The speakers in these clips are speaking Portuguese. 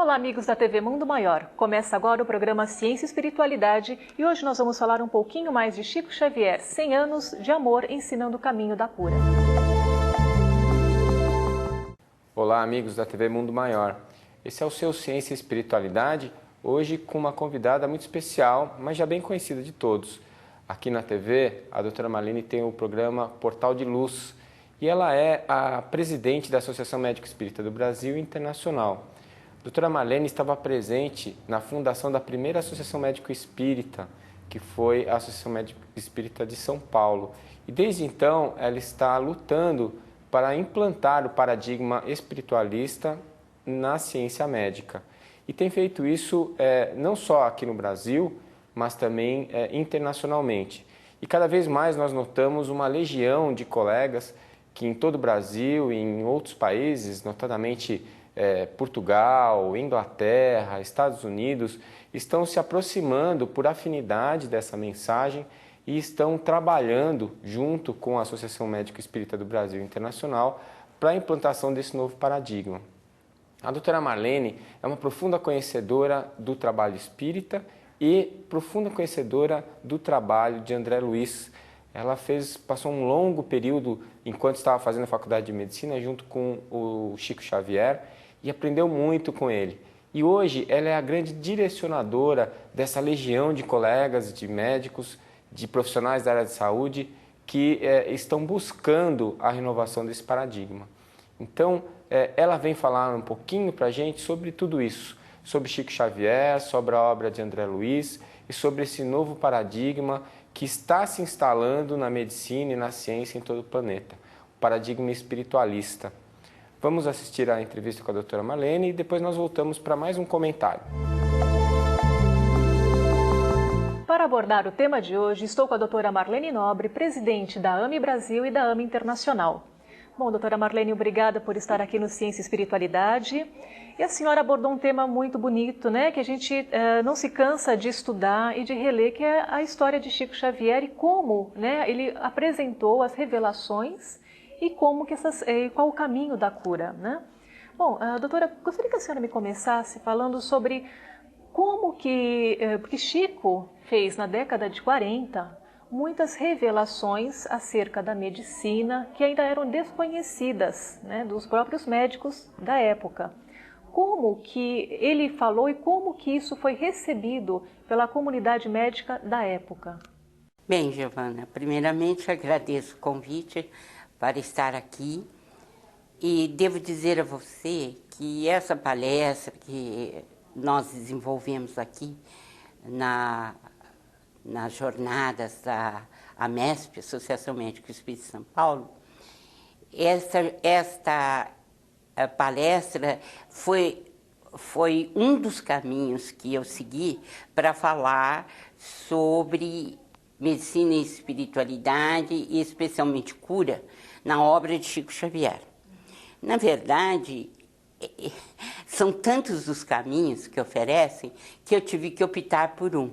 Olá, amigos da TV Mundo Maior. Começa agora o programa Ciência e Espiritualidade e hoje nós vamos falar um pouquinho mais de Chico Xavier, 100 anos de amor ensinando o caminho da cura. Olá, amigos da TV Mundo Maior. Esse é o seu Ciência e Espiritualidade, hoje com uma convidada muito especial, mas já bem conhecida de todos. Aqui na TV, a doutora Marlene tem o programa Portal de Luz e ela é a presidente da Associação Médico Espírita do Brasil Internacional. A doutora Marlene estava presente na fundação da primeira Associação Médico Espírita, que foi a Associação Médico Espírita de São Paulo. E desde então, ela está lutando para implantar o paradigma espiritualista na ciência médica. E tem feito isso não só aqui no Brasil, mas também internacionalmente. E cada vez mais nós notamos uma legião de colegas que em todo o Brasil e em outros países, notadamente Portugal, Inglaterra, Estados Unidos, estão se aproximando por afinidade dessa mensagem e estão trabalhando junto com a Associação Médico Espírita do Brasil Internacional para a implantação desse novo paradigma. A doutora Marlene é uma profunda conhecedora do trabalho espírita e profunda conhecedora do trabalho de André Luiz. Ela passou um longo período, enquanto estava fazendo a faculdade de medicina, junto com o Chico Xavier e aprendeu muito com ele. E hoje ela é a grande direcionadora dessa legião de colegas, de médicos, de profissionais da área de saúde que estão buscando a renovação desse paradigma. Então, ela vem falar um pouquinho para a gente sobre tudo isso, sobre Chico Xavier, sobre a obra de André Luiz e sobre esse novo paradigma que está se instalando na medicina e na ciência em todo o planeta, o paradigma espiritualista. Vamos assistir à entrevista com a doutora Marlene e depois nós voltamos para mais um comentário. Para abordar o tema de hoje, estou com a doutora Marlene Nobre, presidente da AME Brasil e da AME Internacional. Bom, doutora Marlene, obrigada por estar aqui no Ciência e Espiritualidade. E a senhora abordou um tema muito bonito, né, que a gente não se cansa de estudar e de reler, que é a história de Chico Xavier e como, né, ele apresentou as revelações e como que qual o caminho da cura, né? Bom, doutora, gostaria que a senhora me começasse falando sobre como porque Chico fez na década de 40 muitas revelações acerca da medicina que ainda eram desconhecidas, né, dos próprios médicos da época. Como que ele falou e como que isso foi recebido pela comunidade médica da época? Bem, Giovana, primeiramente agradeço o convite para estar aqui e devo dizer a você que essa palestra que nós desenvolvemos aqui nas jornadas da AMESP, Associação Médico Espírita de São Paulo, esta palestra foi um dos caminhos que eu segui para falar sobre medicina e espiritualidade e especialmente cura na obra de Chico Xavier. Na verdade, são tantos os caminhos que oferecem que eu tive que optar por um,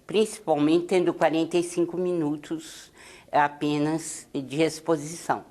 principalmente tendo 45 minutos apenas de exposição.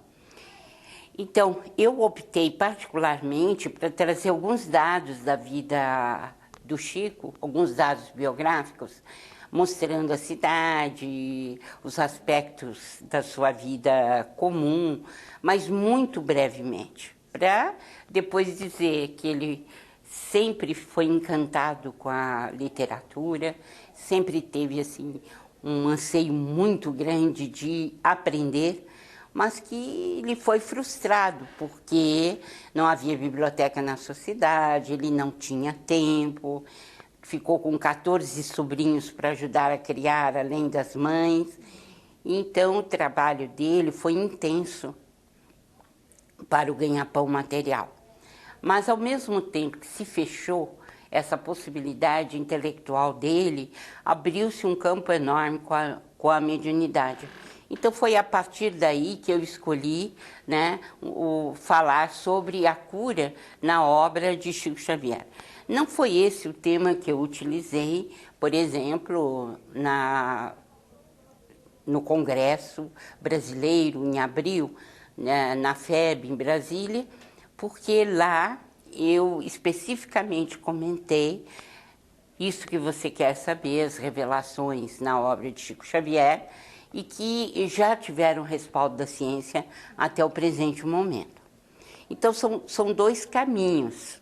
Então, eu optei particularmente para trazer alguns dados da vida do Chico, alguns dados biográficos, mostrando a cidade, os aspectos da sua vida comum, mas muito brevemente, para depois dizer que ele sempre foi encantado com a literatura, sempre teve assim um anseio muito grande de aprender, mas que ele foi frustrado porque não havia biblioteca na sua cidade, ele não tinha tempo, ficou com 14 sobrinhos para ajudar a criar, além das mães. Então, o trabalho dele foi intenso para o ganha-pão material. Mas, ao mesmo tempo que se fechou essa possibilidade intelectual dele, abriu-se um campo enorme com a mediunidade. Então, foi a partir daí que eu escolhi, né, falar sobre a cura na obra de Chico Xavier. Não foi esse o tema que eu utilizei, por exemplo, no Congresso Brasileiro, em abril, né, na FEB, em Brasília, porque lá eu especificamente comentei isso que você quer saber, as revelações na obra de Chico Xavier, e que já tiveram respaldo da ciência até o presente momento. Então, são dois caminhos,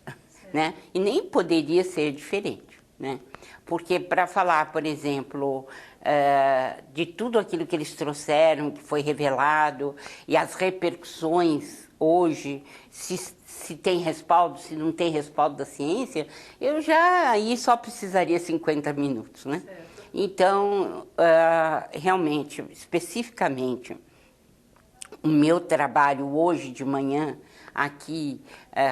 né? E nem poderia ser diferente, né? Porque para falar, por exemplo, de tudo aquilo que eles trouxeram, que foi revelado, e as repercussões hoje, se tem respaldo, se não tem respaldo da ciência, eu já aí só precisaria 50 minutos, né? Certo. Então, realmente, especificamente, o meu trabalho hoje de manhã, aqui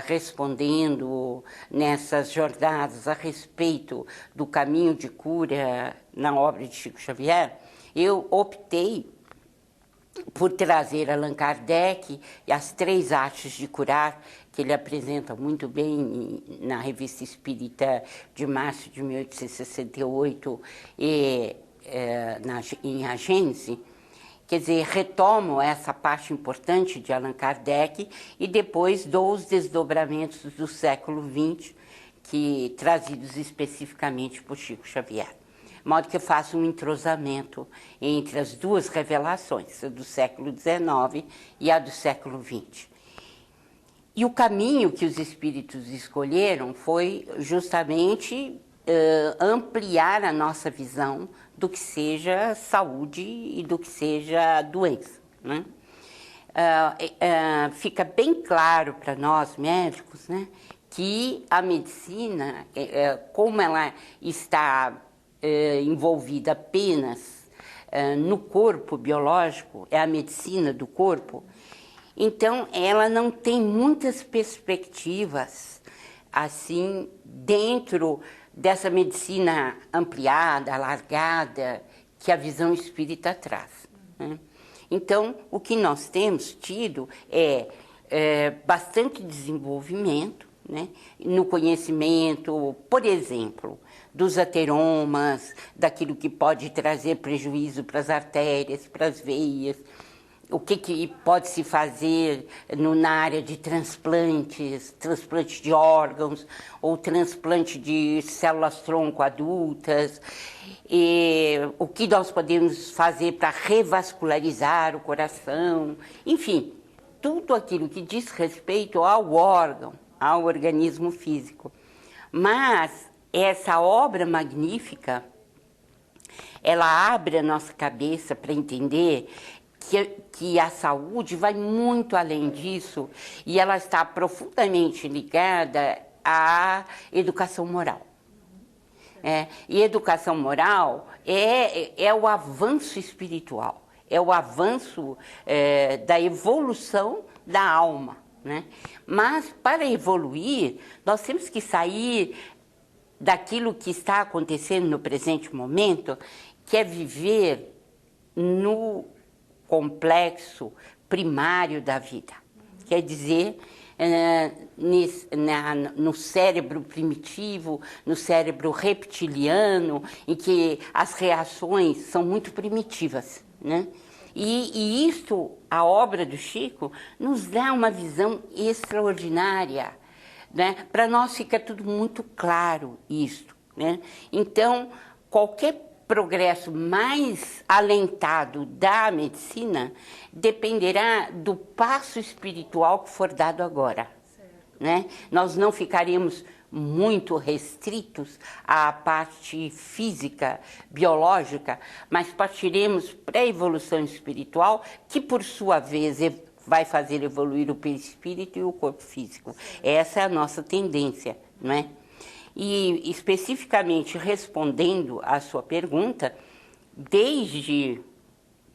respondendo nessas jornadas a respeito do caminho de cura na obra de Chico Xavier, eu optei por trazer Allan Kardec e as 3 artes de curar, que ele apresenta muito bem na Revista Espírita de março de 1868 e em A Gênese. Quer dizer, retomo essa parte importante de Allan Kardec e depois dou os desdobramentos do século XX, trazidos especificamente por Chico Xavier. De modo que eu faço um entrosamento entre as duas revelações, a do século XIX e a do século XX. E o caminho que os espíritos escolheram foi justamente ampliar a nossa visão do que seja saúde e do que seja doença, né? Fica bem claro para nós médicos, né, que a medicina, como ela está envolvida apenas no corpo biológico, é a medicina do corpo, então ela não tem muitas perspectivas assim dentro dessa medicina ampliada, alargada, que a visão espírita traz, né? Então, o que nós temos tido é bastante desenvolvimento, né, no conhecimento, por exemplo, dos ateromas, daquilo que pode trazer prejuízo para as artérias, para as veias, o que pode se fazer na área de transplantes, transplante de órgãos ou transplante de células-tronco adultas, e o que nós podemos fazer para revascularizar o coração, enfim, tudo aquilo que diz respeito ao órgão, ao organismo físico. Mas essa obra magnífica, ela abre a nossa cabeça para entender que a saúde vai muito além disso e ela está profundamente ligada à educação moral. E educação moral é o avanço espiritual, é o avanço da evolução da alma, né? Mas para evoluir, nós temos que sair daquilo que está acontecendo no presente momento, que é viver no complexo primário da vida. Quer dizer, no cérebro primitivo, no cérebro reptiliano, em que as reações são muito primitivas, né? E isto, a obra do Chico, nos dá uma visão extraordinária, né? Para nós fica tudo muito claro isto, né? Então, qualquer progresso mais alentado da medicina dependerá do passo espiritual que for dado agora, né? Nós não ficaremos muito restritos à parte física, biológica, mas partiremos para a evolução espiritual, que por sua vez vai fazer evoluir o perispírito e o corpo físico. Essa é a nossa tendência, não é? E especificamente respondendo à sua pergunta, desde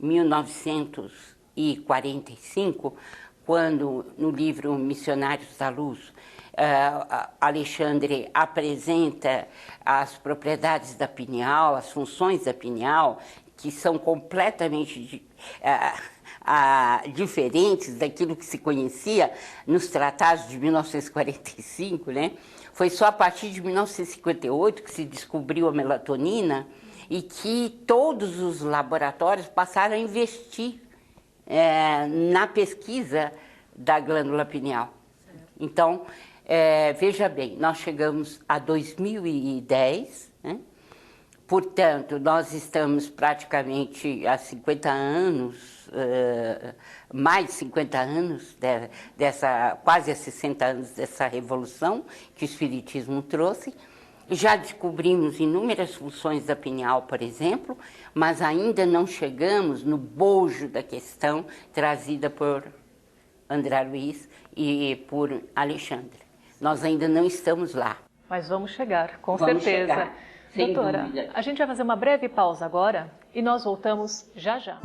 1945, quando no livro Missionários da Luz, Alexandre apresenta as propriedades da pineal, as funções da pineal, que são completamente diferentes daquilo que se conhecia nos tratados de 1945, né? Foi só a partir de 1958 que se descobriu a melatonina e que todos os laboratórios passaram a investir na pesquisa da glândula pineal. Então, Veja bem, nós chegamos a 2010, né? Portanto, nós estamos praticamente há 50 anos, mais de 50 anos, quase há 60 anos dessa revolução que o Espiritismo trouxe. Já descobrimos inúmeras funções da pineal, por exemplo, mas ainda não chegamos no bojo da questão trazida por André Luiz e por Alexandre. Nós ainda não estamos lá. Mas vamos chegar, com Vamos certeza. chegar, sem Doutora, dúvida. a gente vai fazer uma breve pausa agora e nós voltamos já já.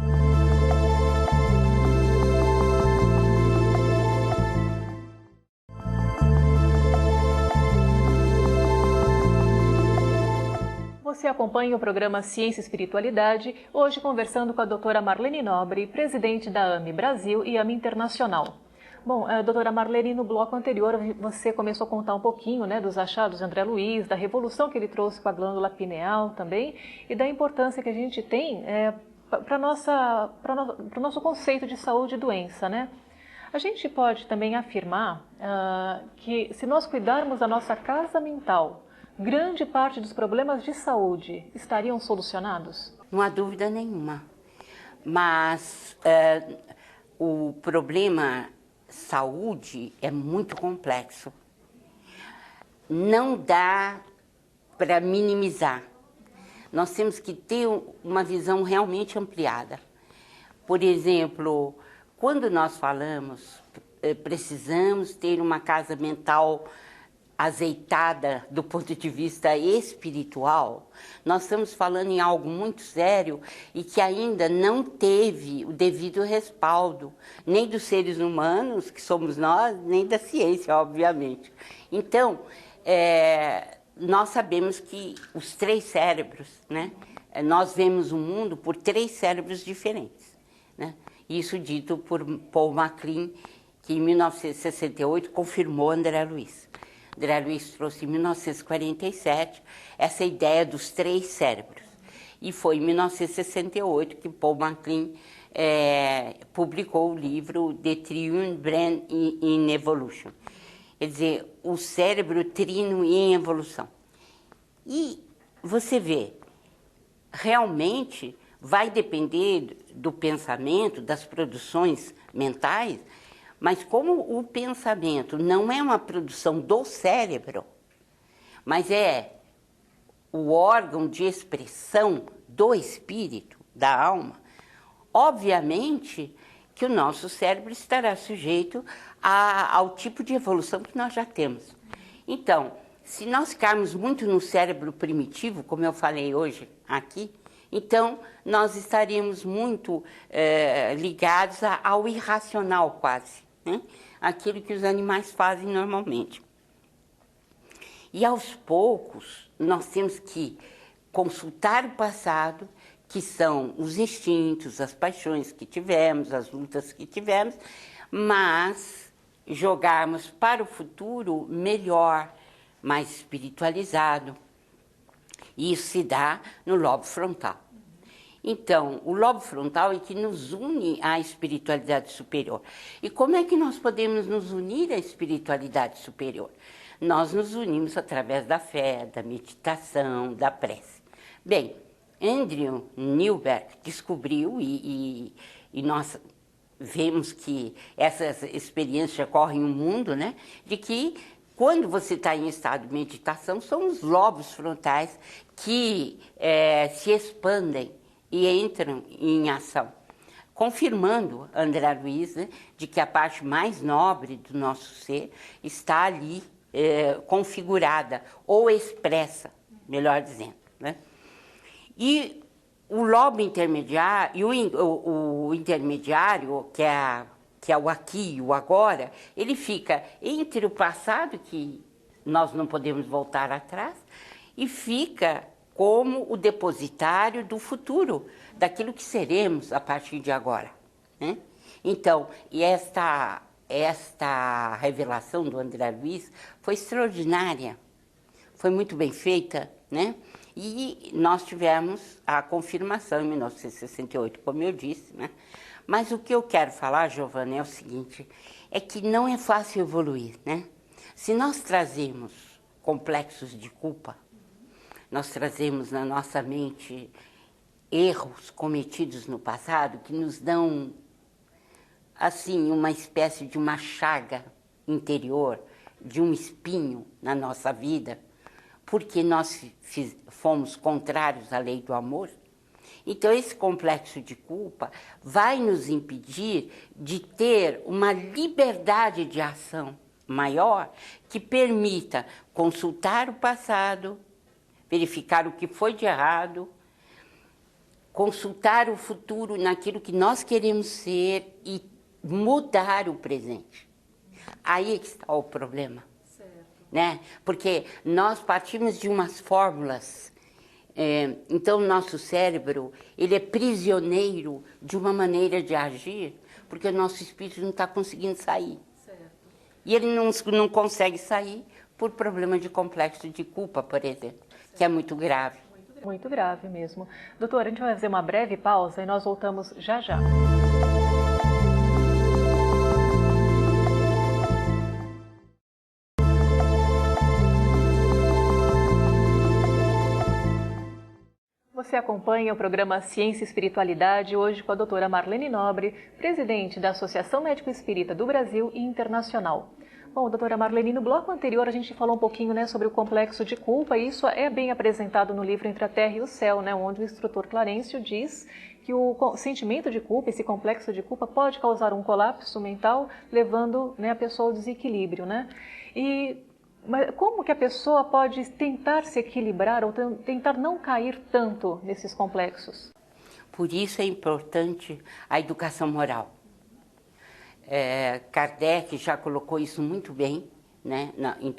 Você acompanha o programa Ciência e Espiritualidade, hoje conversando com a doutora Marlene Nobre, presidente da AME Brasil e AME Internacional. Bom, doutora Marlene, no bloco anterior você começou a contar um pouquinho, né, dos achados de André Luiz, da revolução que ele trouxe com a glândula pineal também, e da importância que a gente tem para o nosso conceito de saúde e doença, né? A gente pode também afirmar que se nós cuidarmos da nossa casa mental, grande parte dos problemas de saúde estariam solucionados? Não há dúvida nenhuma. Mas o problema saúde é muito complexo. Não dá para minimizar. Nós temos que ter uma visão realmente ampliada. Por exemplo, quando nós falamos, precisamos ter uma casa mental azeitada do ponto de vista espiritual, nós estamos falando em algo muito sério e que ainda não teve o devido respaldo, nem dos seres humanos, que somos nós, nem da ciência, obviamente. Então, nós sabemos que os 3 cérebros, né? Nós vemos o mundo por 3 cérebros diferentes, né? Isso dito por Paul MacLean, que em 1968 confirmou André Luiz. André Luiz trouxe em 1947 essa ideia dos 3 cérebros. E foi em 1968 que Paul MacLean publicou o livro The Triune Brain in Evolution. Quer dizer, o cérebro trino em evolução. E você vê, realmente vai depender do pensamento, das produções mentais, mas como o pensamento não é uma produção do cérebro, mas é o órgão de expressão do espírito, da alma, obviamente que o nosso cérebro estará sujeito ao tipo de evolução que nós já temos. Então, se nós ficarmos muito no cérebro primitivo, como eu falei hoje aqui, então nós estaríamos muito ligados ao irracional quase. Né? Aquilo que os animais fazem normalmente. E aos poucos, nós temos que consultar o passado, que são os instintos, as paixões que tivemos, as lutas que tivemos, mas jogarmos para o futuro melhor, mais espiritualizado. E isso se dá no lobo frontal. Então, o lobo frontal é que nos une à espiritualidade superior. E como é que nós podemos nos unir à espiritualidade superior? Nós nos unimos através da fé, da meditação, da prece. Bem, Andrew Newberg descobriu, e nós vemos que essas experiências ocorrem no mundo, né? De que quando você está em estado de meditação, são os lobos frontais que se expandem e entram em ação, confirmando André Luiz, né, de que a parte mais nobre do nosso ser está ali configurada ou expressa, melhor dizendo, né? E o lobo intermediário, o intermediário, que é o aqui e o agora, ele fica entre o passado, que nós não podemos voltar atrás, e fica como o depositário do futuro, daquilo que seremos a partir de agora. Né? Então, e esta revelação do André Luiz foi extraordinária, foi muito bem feita, né? E nós tivemos a confirmação em 1968, como eu disse, né? Mas o que eu quero falar, Giovana, é o seguinte, é que não é fácil evoluir, né? Se nós trazemos complexos de culpa, nós trazemos na nossa mente erros cometidos no passado que nos dão, assim, uma espécie de uma chaga interior, de um espinho na nossa vida, porque nós fomos contrários à lei do amor. Então, esse complexo de culpa vai nos impedir de ter uma liberdade de ação maior que permita consultar o passado, verificar o que foi de errado, consultar o futuro naquilo que nós queremos ser e mudar o presente. Aí é que está o problema. Certo. Né? Porque nós partimos de umas fórmulas. Então, o nosso cérebro, ele é prisioneiro de uma maneira de agir, porque o nosso espírito não está conseguindo sair. Certo. E ele não consegue sair por problema de complexo de culpa, por exemplo, certo, que é muito grave. Muito grave mesmo. Doutora, a gente vai fazer uma breve pausa e nós voltamos já já. Você acompanha o programa Ciência e Espiritualidade, hoje com a doutora Marlene Nobre, presidente da Associação Médico Espírita do Brasil e Internacional. Bom, doutora Marlene, no bloco anterior a gente falou um pouquinho, né, sobre o complexo de culpa, e isso é bem apresentado no livro Entre a Terra e o Céu, né, onde o instrutor Clarencio diz que o sentimento de culpa, esse complexo de culpa, pode causar um colapso mental, levando, né, a pessoa ao desequilíbrio, né? Mas como que a pessoa pode tentar se equilibrar ou tentar não cair tanto nesses complexos? Por isso é importante a educação moral. Kardec já colocou isso muito bem, né,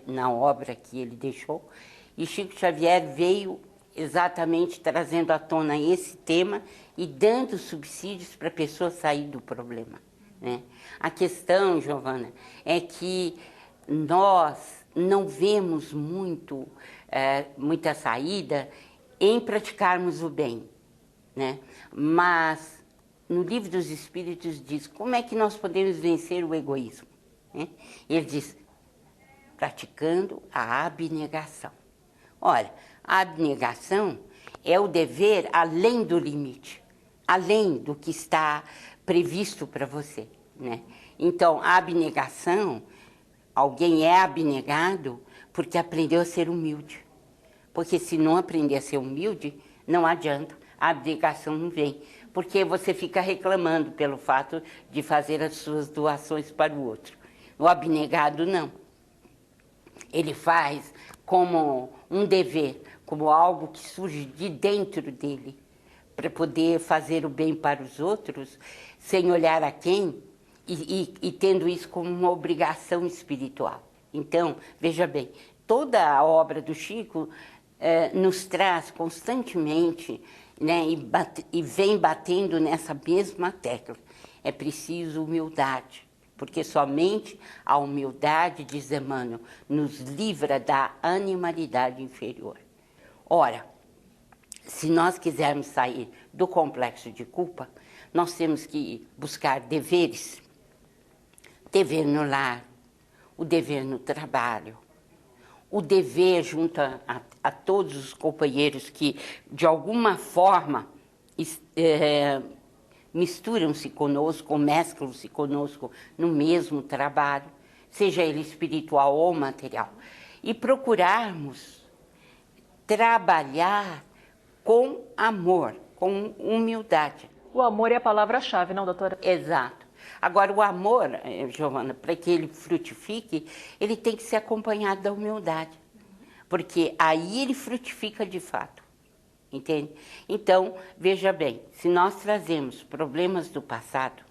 na obra que ele deixou, e Chico Xavier veio exatamente trazendo à tona esse tema e dando subsídios para a pessoa sair do problema, né? A questão, Giovana, é que nós não vemos muita saída em praticarmos o bem, né? Mas no Livro dos Espíritos diz como é que nós podemos vencer o egoísmo, né? Ele diz, praticando a abnegação. Olha, a abnegação é o dever além do limite, além do que está previsto para você, né? Então, a abnegação, alguém é abnegado porque aprendeu a ser humilde. Porque se não aprender a ser humilde, não adianta, a abnegação não vem. Porque você fica reclamando pelo fato de fazer as suas doações para o outro. O abnegado não. Ele faz como um dever, como algo que surge de dentro dele, para poder fazer o bem para os outros, sem olhar a quem, e tendo isso como uma obrigação espiritual. Então, veja bem, toda a obra do Chico nos traz constantemente, né, e vem batendo nessa mesma tecla. É preciso humildade, porque somente a humildade, diz Emmanuel, nos livra da animalidade inferior. Ora, se nós quisermos sair do complexo de culpa, nós temos que buscar deveres. Dever no lar, o dever no trabalho, o dever junto a todos os companheiros que, de alguma forma, misturam-se conosco, ou mesclam-se conosco no mesmo trabalho, seja ele espiritual ou material, e procurarmos trabalhar com amor, com humildade. O amor é a palavra-chave, não, doutora? Exato. Agora, o amor, Giovana, para que ele frutifique, ele tem que ser acompanhado da humildade. Porque aí ele frutifica de fato, entende? Então, veja bem, se nós trazemos problemas do passado,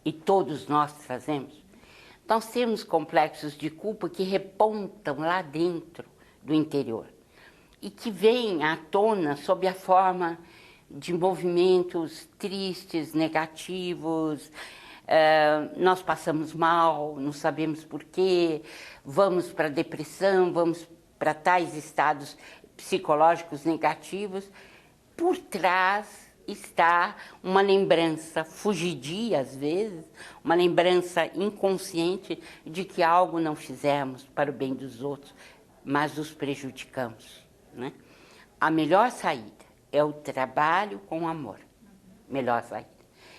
e todos nós trazemos, nós temos complexos de culpa que repontam lá dentro do interior. E que vêm à tona sob a forma de movimentos tristes, negativos. Nós passamos mal, não sabemos porquê, vamos para a depressão, vamos para tais estados psicológicos negativos. Por trás está uma lembrança fugidia, às vezes, uma lembrança inconsciente de que algo não fizemos para o bem dos outros, mas os prejudicamos, né? A melhor saída é o trabalho com amor. Melhor saída.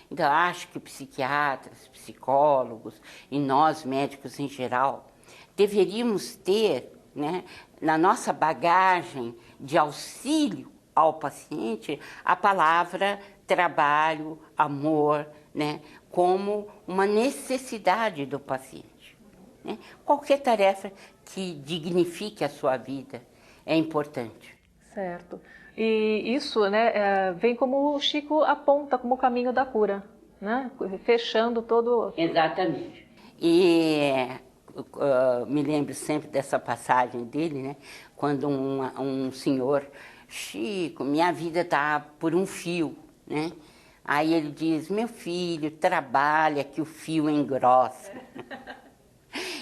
Então, eu acho que psiquiatras, psicólogos e nós, médicos em geral, deveríamos ter, né, na nossa bagagem de auxílio ao paciente, a palavra trabalho, amor, né, como uma necessidade do paciente, né? Qualquer tarefa que dignifique a sua vida é importante. Certo. E isso, né, vem como o Chico aponta como o caminho da cura, né? Fechando todo... Exatamente. E me lembro sempre dessa passagem dele, né? Quando um senhor, Chico, minha vida está por um fio, né? Aí ele diz, meu filho, trabalha que o fio engrossa.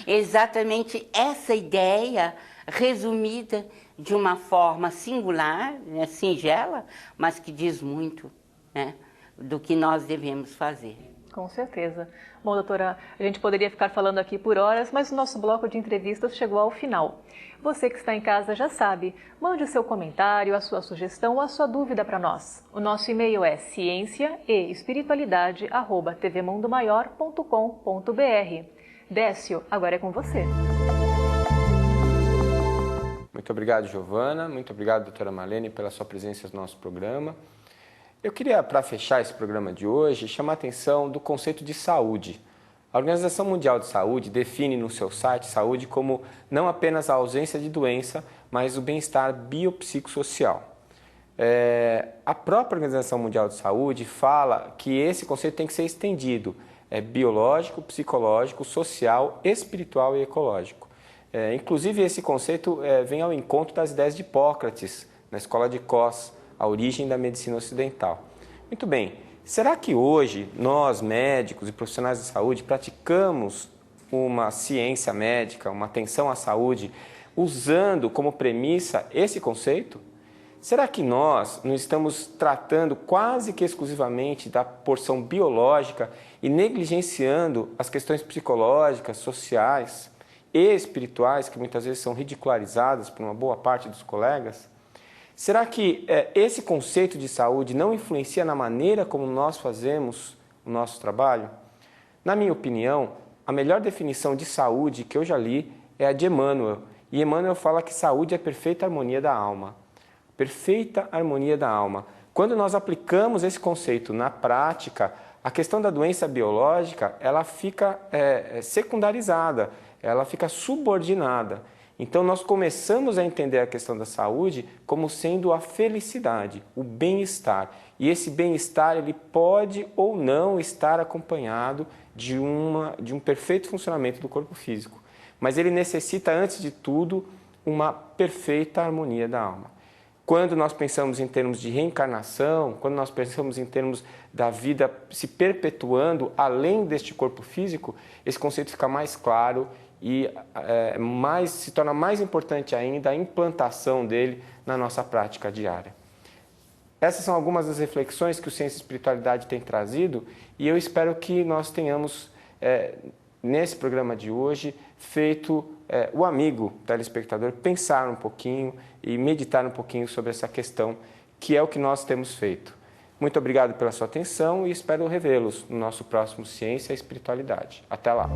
Exatamente essa ideia resumida de uma forma singular, né, singela, mas que diz muito, né, do que nós devemos fazer. Com certeza. Bom, doutora, a gente poderia ficar falando aqui por horas, mas o nosso bloco de entrevistas chegou ao final. Você que está em casa já sabe, mande o seu comentário, a sua sugestão ou a sua dúvida para nós. O nosso e-mail é cienciaeespiritualidade@tvmundomaior.com.br. Décio, agora é com você. Muito obrigado, Giovana. Muito obrigado, doutora Marlene, pela sua presença no nosso programa. Eu queria, para fechar esse programa de hoje, chamar a atenção do conceito de saúde. A Organização Mundial de Saúde define no seu site saúde como não apenas a ausência de doença, mas o bem-estar biopsicossocial. A própria Organização Mundial de Saúde fala que esse conceito tem que ser estendido. É biológico, psicológico, social, espiritual e ecológico. Inclusive, esse conceito vem ao encontro das ideias de Hipócrates, na escola de Cos, a origem da medicina ocidental. Muito bem, será que hoje nós, médicos e profissionais de saúde, praticamos uma ciência médica, uma atenção à saúde, usando como premissa esse conceito? Será que nós não estamos tratando quase que exclusivamente da porção biológica e negligenciando as questões psicológicas, sociais e espirituais, que muitas vezes são ridicularizadas por uma boa parte dos colegas? Será que esse conceito de saúde não influencia na maneira como nós fazemos o nosso trabalho? Na minha opinião, a melhor definição de saúde que eu já li é a de Emmanuel. E Emmanuel fala que saúde é a perfeita harmonia da alma. Perfeita harmonia da alma. Quando nós aplicamos esse conceito na prática, a questão da doença biológica, ela fica secundarizada, ela fica subordinada. Então, nós começamos a entender a questão da saúde como sendo a felicidade, o bem-estar. E esse bem-estar, ele pode ou não estar acompanhado de um perfeito funcionamento do corpo físico. Mas ele necessita, antes de tudo, uma perfeita harmonia da alma. Quando nós pensamos em termos de reencarnação, quando nós pensamos em termos da vida se perpetuando além deste corpo físico, esse conceito fica mais claro e se torna mais importante ainda a implantação dele na nossa prática diária. Essas são algumas das reflexões que o Ciência e Espiritualidade tem trazido e eu espero que nós tenhamos, nesse programa de hoje, feito o amigo telespectador pensar um pouquinho e meditar um pouquinho sobre essa questão, que é o que nós temos feito. Muito obrigado pela sua atenção e espero revê-los no nosso próximo Ciência e Espiritualidade. Até lá!